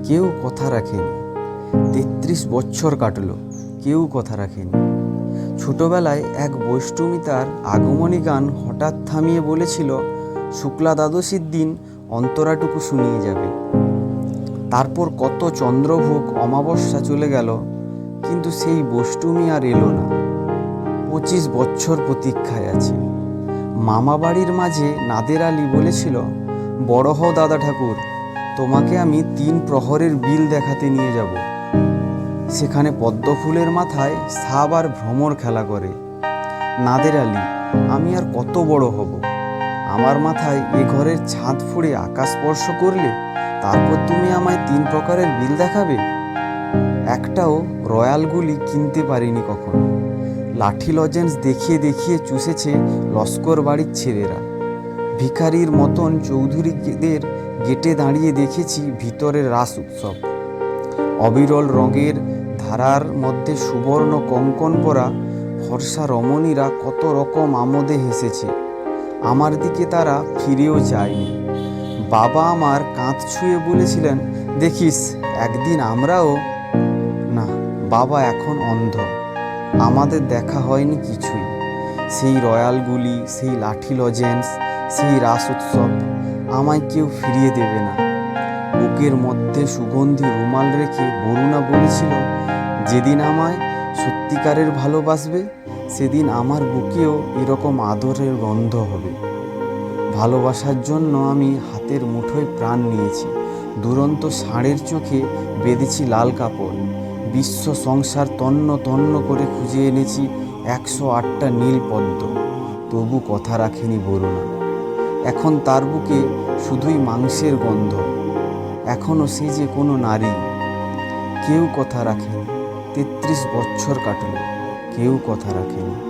কেউ কথা রাখেনি। ৩৩ বছর কাটলো, কেউ কথা রাখেনি। ছোটবেলায় এক বৈষ্ণবী তার আগমনী গান হঠাৎ থামিয়ে বলেছিল, শুক্লা দ্বাদশীর দিন অন্তরাটুকু শুনিয়ে যাবে। তারপর কত চন্দ্রভোগ অমাবস্যা চলে গেল, কিন্তু সেই বৈষ্ণবী আর এলো না। ২৫ বছর প্রতীক্ষায় আছে। মামা বাড়ির মাঝে নাদের আলী বলেছিল, বড় হও দাদা ঠাকুর, তোমাকে আমি ৩ প্রহরের বিল দেখাতে নিয়ে যাব। সেখানে পদ্মফুলের মাথায় সাব আর ভ্রমর খেলা করে। নাদের আলী, আমি আর কত বড় হব? আমার মাথায় এ ঘরের ছাদ ফুঁড়ে আকাশ স্পর্শ করলে তারপর তুমি আমায় ৩ প্রকারের বিল দেখাবে? একটাও রয়্যাল গুলি কিনতে পারিনি কখনো। লাঠি লজেন্স দেখিয়ে দেখিয়ে চুষেছে লস্কর বাড়ির ছেলেরা। ভিখারির মতন চৌধুরীদের গেটে দাঁড়িয়ে দেখেছি ভিতরের রাস উৎসব। অবিরল রঙের ধারার মধ্যে সুবর্ণ কঙ্কন পরা ফর্সা রমণীরা কত রকম আমোদে হেসেছে। আমার দিকে তারা ফিরেও চায়নি। বাবা আমার কাঁধ ছুঁয়ে বলেছিলেন, দেখিস একদিন আমরাও। না, বাবা এখন অন্ধ। আমাদের দেখা হয়নি কিছুই। সেই রয়্যালগুলি, সেই লাঠি লজেন্স, সেই রাস উৎসব আমায় কেউ ফিরিয়ে দেবে না। বুকের মধ্যে সুগন্ধি রুমাল রেখে বরুণা বলেছিল, যেদিন আমায় সত্যিকারের ভালোবাসবে সেদিন আমার বুকেও এরকম আদরের গন্ধ হবে। ভালোবাসার জন্য আমি হাতের মুঠোয় প্রাণ নিয়েছি। দুরন্ত ষাঁড়ের চোখে বেঁধেছি লাল কাপড়। বিশ্ব সংসার তন্ন তন্ন করে খুঁজে এনেছি ১০৮টা নীল পদ্ম। তবু কথা রাখেনি বরুণা। এখন তার বুকে শুধুই মাংসের গন্ধ। এখনও সে যে কোনো নারী। কেউ কথা রাখেনি। ৩৩ বছর কাটল, কেউ কথা রাখেনি।